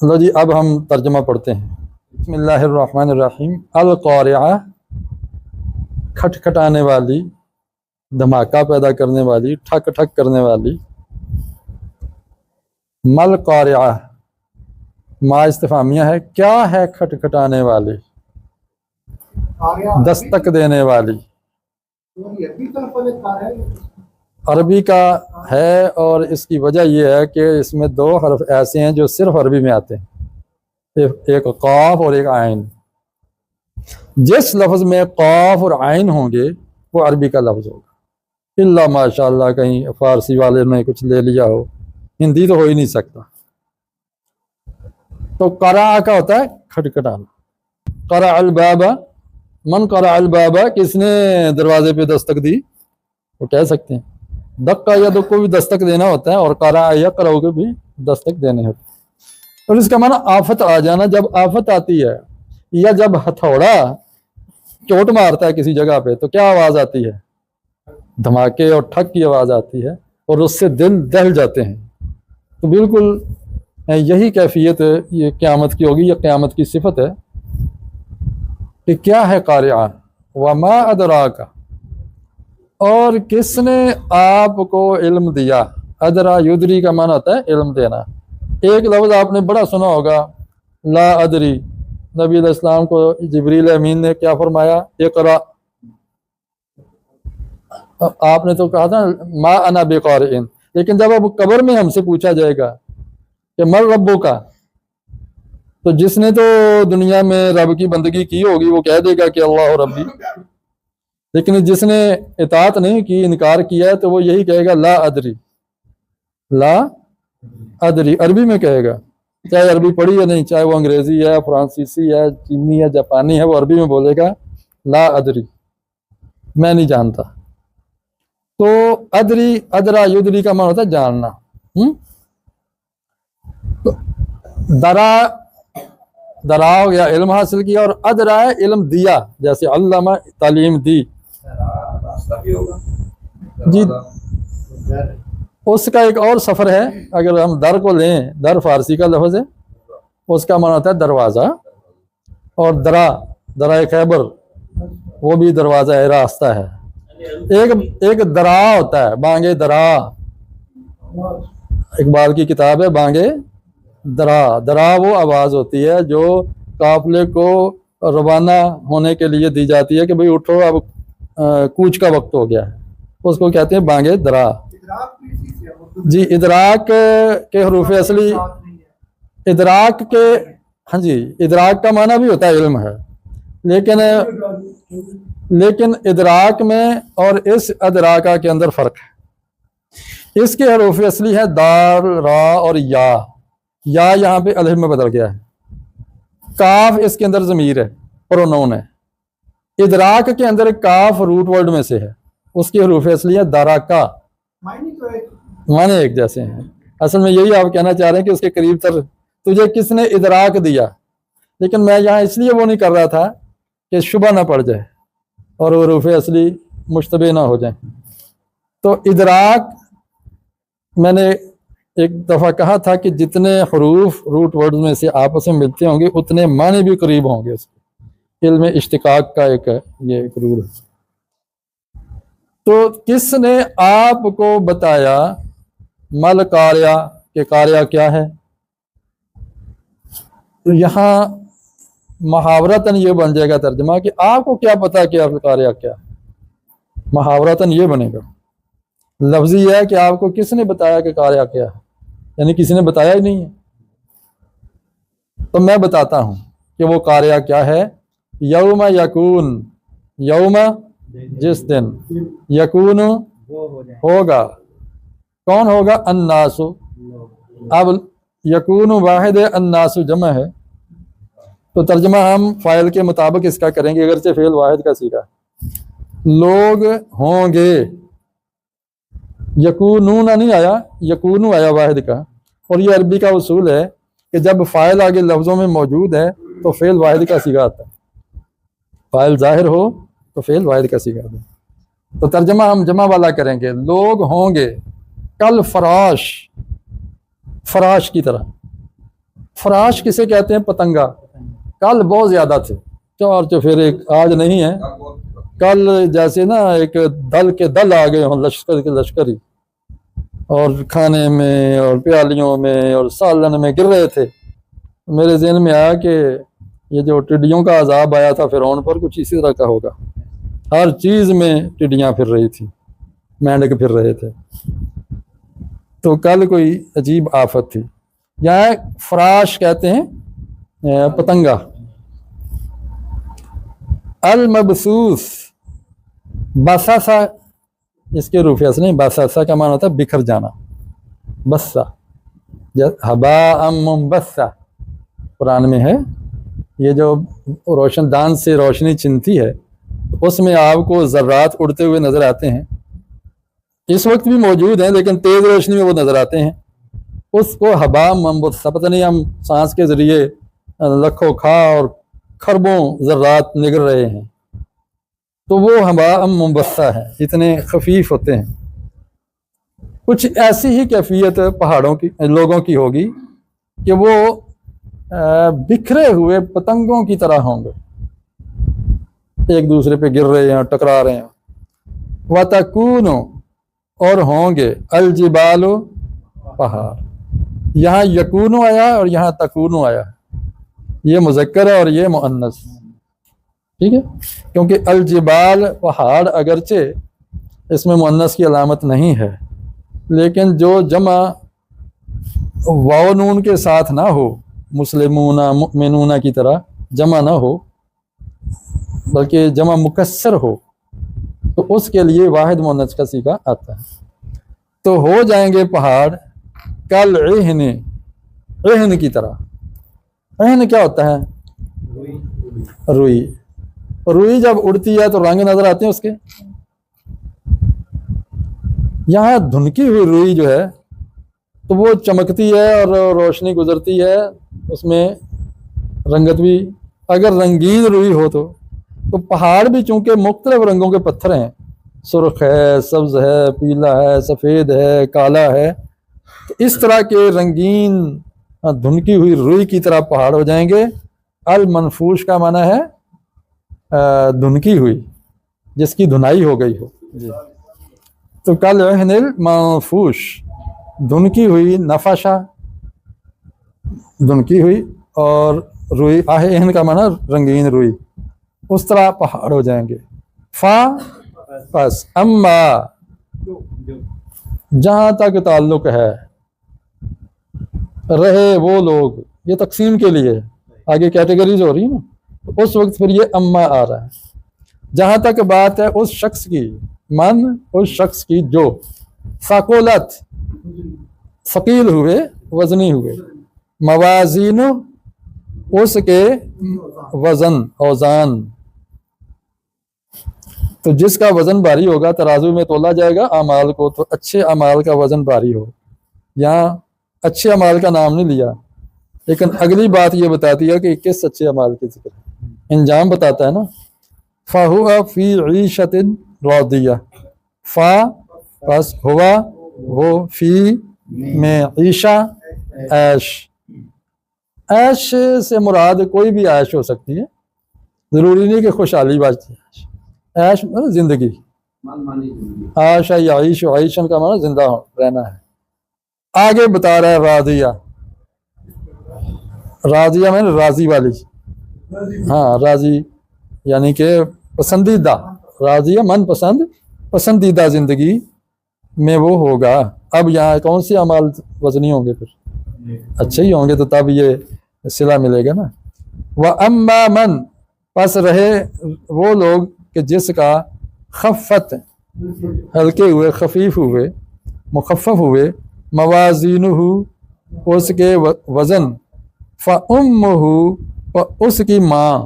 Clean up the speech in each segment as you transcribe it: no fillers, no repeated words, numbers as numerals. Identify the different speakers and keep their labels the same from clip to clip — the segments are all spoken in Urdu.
Speaker 1: چلو جی اب ہم ترجمہ پڑھتے ہیں۔ بسم اللہ الرحمن الرحیم۔ القارعہ، کھٹکھٹانے والی، دھماکہ پیدا کرنے والی، ٹھک ٹھک کرنے والی۔ مل قارعہ ما استفہامیہ ہے، کیا ہے کھٹکھٹانے والی، دستک دینے والی۔ عربی کا ہے اور اس کی وجہ یہ ہے کہ اس میں دو حرف ایسے ہیں جو صرف عربی میں آتے ہیں، ایک قاف اور ایک عین۔ جس لفظ میں قاف اور عین ہوں گے وہ عربی کا لفظ ہوگا، الا ماشاء اللہ کہیں فارسی والے نے کچھ لے لیا ہو، ہندی تو ہو ہی نہیں سکتا۔ تو قرع کا ہوتا ہے کھٹکھٹانا۔ قرع الباب، من قرع الباب، کس نے دروازے پہ دستک دی، وہ کہہ سکتے ہیں۔ دقہ یا دق کو بھی دستک دینا ہوتا ہے، اور قرع یقرع کو بھی دستک دینے ہوتے ہیں۔ اور اس کا معنی آفت آ جانا۔ جب آفت آتی ہے یا جب ہتھوڑا چوٹ مارتا ہے کسی جگہ پہ تو کیا آواز آتی ہے؟ دھماکے اور ٹھک کی آواز آتی ہے، اور اس سے دل دہل جاتے ہیں۔ تو بالکل یہی کیفیت یہ قیامت کی ہوگی، یہ قیامت کی صفت ہے کہ کیا ہے قارعہ۔ وما ادراک، اور کس نے آپ کو علم دیا۔ ادرا یدری کا معنی ہوتا ہے علم دینا۔ ایک لفظ آپ نے بڑا سنا ہوگا، لا ادری۔ نبی علیہ السلام کو جبریل امین نے کیا فرمایا؟ اقرا۔ آپ نے تو کہا تھا ما انا بقارئ، لیکن جب اب قبر میں ہم سے پوچھا جائے گا کہ مر ربو کا، تو جس نے تو دنیا میں رب کی بندگی کی ہوگی وہ کہہ دے گا کہ اللہ ربی، لیکن جس نے اطاعت نہیں کی، انکار کیا ہے، تو وہ یہی کہے گا لا ادری۔ لا ادری عربی میں کہے گا، چاہے عربی پڑھی یا نہیں، چاہے وہ انگریزی ہے، فرانسیسی ہے، چینی ہے، جاپانی ہے، وہ عربی میں بولے گا لا ادری، میں نہیں جانتا۔ تو ادری، ادرا یدری کا معنی ہوتا ہے جاننا۔ درا، درا ہو گیا علم حاصل کیا، اور ادرا ہے علم دیا، جیسے علامہ تعلیم دی۔ جی اس کا ایک اور سفر ہے، اگر ہم در کو لیں، در فارسی کا لفظ ہے، اس کا معنی ہوتا ہے دروازہ۔ اور درا، درائے خیبر، وہ بھی دروازہ ہے، راستہ ہے۔ ایک درا ہوتا ہے، بانگے درا، اقبال کی کتاب ہے بانگے درا۔ درا وہ آواز ہوتی ہے جو قافلے کو روانہ ہونے کے لیے دی جاتی ہے کہ بھئی اٹھو اب کوچ کا وقت ہو گیا ہے، اس کو کہتے ہیں بانگے درا۔ جی ادراک کے حروف اصلی، ادراک کے، ہاں جی ادراک کا معنی بھی ہوتا ہے علم ہے، لیکن ادراک میں اور اس ادراکہ کے اندر فرق ہے۔ اس کے حروف اصلی ہے دال، را اور یا۔ یا یہاں پہ الف میں بدل گیا ہے۔ کاف اس کے اندر ضمیر ہے، پرونون ہے۔ ادراک کے اندر کاف روٹ ورڈ میں سے ہے، اس کی حروف اصلی ہے دراکا، معنی ایک جیسے ہیں۔ اصل میں یہی آپ کہنا چاہ رہے ہیں کہ اس کے قریب تر تجھے کس نے ادراک دیا، لیکن میں یہاں اس لیے وہ نہیں کر رہا تھا کہ شبہ نہ پڑ جائے اور حروف اصلی مشتبہ نہ ہو جائیں۔ تو ادراک میں نے ایک دفعہ کہا تھا کہ جتنے حروف روٹ ورڈ میں سے آپس میں ملتے ہوں گے اتنے معنی بھی قریب ہوں گے۔ اس کے علم اشتقاق کا یہ ایک رول ہے۔ تو کس نے آپ کو بتایا مل قاریہ، کہ قاریہ کیا ہے؟ تو یہاں محاورتاً یہ بن جائے گا ترجمہ کہ آپ کو کیا پتا کہ قاریہ کیا ہے۔ محاورتاً یہ بنے گا، لفظی یہ ہے کہ آپ کو کس نے بتایا کہ قاریہ کیا ہے، یعنی کسی نے بتایا ہی نہیں ہے۔ تو میں بتاتا ہوں کہ وہ قاریہ کیا ہے۔ یوم یکون، یوم جس دن، یکون ہوگا، کون ہوگا؟ الناس۔ اب یکون واحد ہے، الناس جمع ہے، تو ترجمہ ہم فاعل کے مطابق اس کا کریں گے، اگرچہ فعل واحد کا سیگا۔ لوگ ہوں گے، یکونون نہیں آیا، یکونو آیا واحد کا۔ اور یہ عربی کا اصول ہے کہ جب فاعل آگے لفظوں میں موجود ہے تو فعل واحد کا سیگا آتا ہے، فاعل ظاہر ہو تو فعل واحد کا سیگا آتا ہے۔ تو ترجمہ ہم جمع والا کریں گے، لوگ ہوں گے کل فراش، فراش کی طرح۔ فراش کسے کہتے ہیں؟ پتنگا۔ کل بہت زیادہ تھے، چار چفیرے، آج نہیں ہے۔ کل جیسے نا ایک دل کے دل آ گئے ہوں، لشکر کے لشکری، اور کھانے میں اور پیالیوں میں اور سالن میں گر رہے تھے۔ میرے ذہن میں آیا کہ یہ جو ٹڈیوں کا عذاب آیا تھا فرعون پر، کچھ اسی طرح کا ہوگا۔ ہر چیز میں ٹڈیاں پھر رہی تھیں، مینڈک پھر رہے تھے۔ تو کل کوئی عجیب آفت تھی۔ یہاں فراش کہتے ہیں پتنگا۔ المبسوس، بساسا اس کے روف اصل نہیں، بساسا کا معنی ہوتا ہے بکھر جانا، بسا، ہباء منبثا قرآن میں ہے۔ یہ جو روشن دان سے روشنی چنتی ہے، اس میں آپ کو ذرات اڑتے ہوئے نظر آتے ہیں، اس وقت بھی موجود ہیں لیکن تیز روشنی میں وہ نظر آتے ہیں۔ اس کو ہباء منبثا، پتہ نہیں ہم سانس کے ذریعے لکھوں کھا اور کھربوں ذرات نگل رہے ہیں، تو وہ ہباء منبثا ہے، اتنے خفیف ہوتے ہیں۔ کچھ ایسی ہی کیفیت پہاڑوں کی، لوگوں کی ہوگی کہ وہ بکھرے ہوئے پتنگوں کی طرح ہوں گے، ایک دوسرے پہ گر رہے ہیں، ٹکرا رہے ہیں۔ وَتَكُونُ، اور ہوں گے، الجبال، پہاڑ۔ یہاں یکونو آیا اور یہاں تکونو آیا، یہ مذکر ہے اور یہ مؤنث، ٹھیک ہے، کیونکہ الجبال پہاڑ اگرچہ اس میں مؤنث کی علامت نہیں ہے، لیکن جو جمع واو نون کے ساتھ نہ ہو، مسلمون مؤمنون کی طرح جمع نہ ہو بلکہ جمع مکسر ہو، تو اس کے لیے واحد مؤنث کا صیغہ آتا ہے۔ تو ہو جائیں گے پہاڑ کل عہن، عہن کی طرح۔ عہن کیا ہوتا ہے؟ روئی۔ روئی جب اڑتی ہے تو رنگ نظر آتے ہیں اس کے۔ یہاں دھنکی ہوئی روئی جو ہے تو وہ چمکتی ہے اور روشنی گزرتی ہے، اس میں رنگت بھی۔ اگر رنگین روئی ہو تو پہاڑ بھی چونکہ مختلف رنگوں کے پتھر ہیں، سرخ ہے، سبز ہے، پیلا ہے، سفید ہے، کالا ہے، تو اس طرح کے رنگین دھنکی ہوئی روئی کی طرح پہاڑ ہو جائیں گے۔ المنفوش کا معنی ہے دھنکی ہوئی، جس کی دھنائی ہو گئی ہو جی۔ تو کل عہن المنفوش، دھنکی ہوئی، نفشا دھنکی ہوئی، اور روئی، عہن کا معنی رنگین روئی، اس طرح پہاڑ ہو جائیں گے۔ فا، پس، اما، جہاں تک تعلق ہے، رہے وہ لوگ، یہ تقسیم کے لیے آگے کیٹیگریز ہو رہی ہیں نا، تو اس وقت پھر یہ اما آ رہا ہے۔ جہاں تک بات ہے اس شخص کی، من، اس شخص کی جو ثقلت، ثقیل ہوئے، وزنی ہوئے، موازین، اس کے وزن، اوزان، تو جس کا وزن بھاری ہوگا ترازو میں تولا جائے گا اعمال کو، تو اچھے اعمال کا وزن بھاری ہو۔ یہاں اچھے اعمال کا نام نہیں لیا، لیکن اگلی بات یہ بتاتی ہے کہ کس اچھے اعمال کے ذکر ہے، انجام بتاتا ہے نا۔ فَهُوَ فِي عِيشَةٍ رَاضِيَةٍ، فا، پس، ہوا، وہ، فی، میں، عیشہ، عیش۔ عیش سے مراد کوئی بھی عیش ہو سکتی ہے، ضروری نہیں کہ خوشحالی والی عیش، زندگی۔ عاشا یعیش، عیشن کا معنی زندہ رہنا ہے۔ آگے بتا رہا ہے راضیہ، راضیہ میں راضی والی، ہاں راضی یعنی کہ پسندیدہ، راضیہ من پسند، پسندیدہ زندگی میں وہ ہوگا۔ اب یہاں کون سے اعمال وزنی ہوں گے؟ پھر اچھے ہی ہوں گے تو تب یہ صلہ ملے گا نا۔ وَأَمَّا مَن، پس رہے وہ لوگ کہ جس کا خفت، ہلکے ہوئے، خفیف ہوئے، مخفف ہوئے، موازینہ، اس کے وزن، فَأُمُّهُ، اس کی ماں،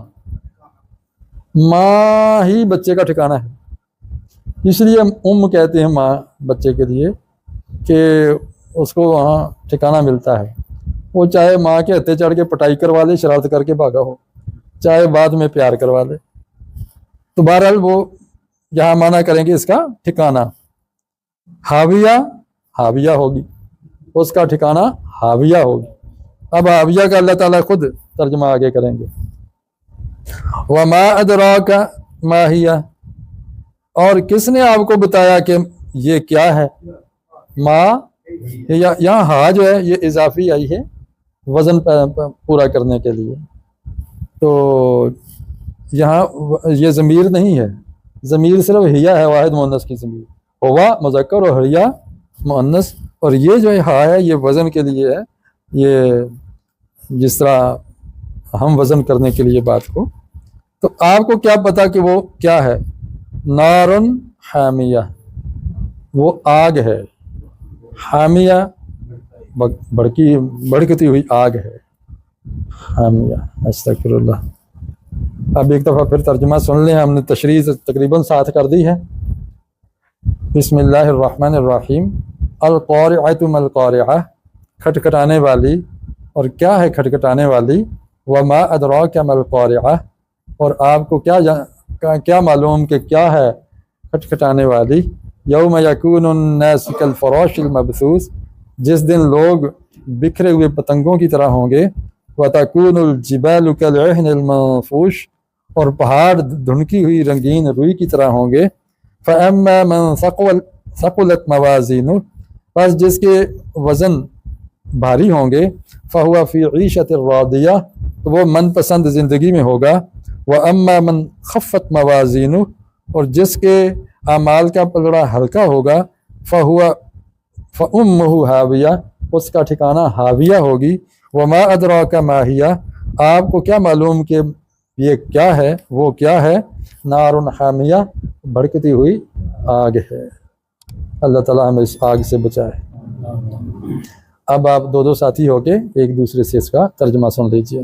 Speaker 1: ماں ہی بچے کا ٹھکانہ ہے، اس لیے ہم کہتے ہیں ماں بچے کے لیے کہ اس کو وہاں ٹھکانہ ملتا ہے۔ وہ چاہے ماں کے ہتھے چڑھ کے پٹائی کروا لے، شرارت کر کے بھاگا ہو، چاہے بعد میں پیار کروا لے، تو بہرحال وہ یہاں معنی کریں گے اس کا ٹھکانہ۔ حاویہ، حاویہ ہوگی، اس کا ٹھکانہ حاویہ ہوگی۔ اب حاویہ کا اللہ تعالیٰ خود ترجمہ آگے کریں گے. وما ادراک ما ہی، اور کس نے آپ کو بتایا کہ یہ کیا ہے. ما یہاں ہا جو ہے یہ اضافی آئی ہے وزن پورا کرنے کے لیے، تو یہاں یہ ضمیر نہیں ہے، ضمیر صرف ہیا ہے، واحد مؤنث کی ضمیر. ہوا مذکر اور ہیا مؤنث، اور یہ جو ہا ہے یہ وزن کے لیے ہے، یہ جس طرح ہم وزن کرنے کے لیے بات کو. تو آپ کو کیا پتا کہ وہ کیا ہے. نارن حامیہ، وہ آگ ہے. حامیہ بھڑکتی ہوئی آگ ہے. حامیہ، استغفر اللہ. اب ایک دفعہ پھر ترجمہ سن لیں، ہم نے تشریح تقریباً ساتھ کر دی ہے. بسم اللہ الرحمن الرحیم. القارعۃ ما القارعہ، کھٹکھٹانے والی، اور کیا ہے کھٹکھٹانے والی. وما ادراک ما القارعہ، اور آپ کو کیا معلوم کہ کیا ہے کھٹکھٹانے والی. یوم یکون الناس کالفراش المبثوث، جس دن لوگ بکھرے ہوئے پتنگوں کی طرح ہوں گے. وتکون الجبال کالعہن المنفوش، اور پہاڑ دھنکی ہوئی رنگین روئی کی طرح ہوں گے. فاما من ثقلت موازینہ، بس جس کے وزن بھاری ہوں گے. فہو فی عیشۃ راضیہ، تو وہ من پسند زندگی میں ہوگا. واما من خفت موازینہ، اور جس کے اعمال کا پلڑا ہلکا ہوگا. فامہ ہاویہ، اس کا ٹھکانہ ہاویہ ہوگی. وما ادراک ما ہی، آپ کو کیا معلوم کہ یہ کیا ہے، وہ کیا ہے. نار حامیہ، بھڑکتی ہوئی آگ ہے. اللہ تعالیٰ ہمیں اس آگ سے بچائے. اب آپ دو ساتھی ہو کے ایک دوسرے سے اس کا ترجمہ سن لیجیے.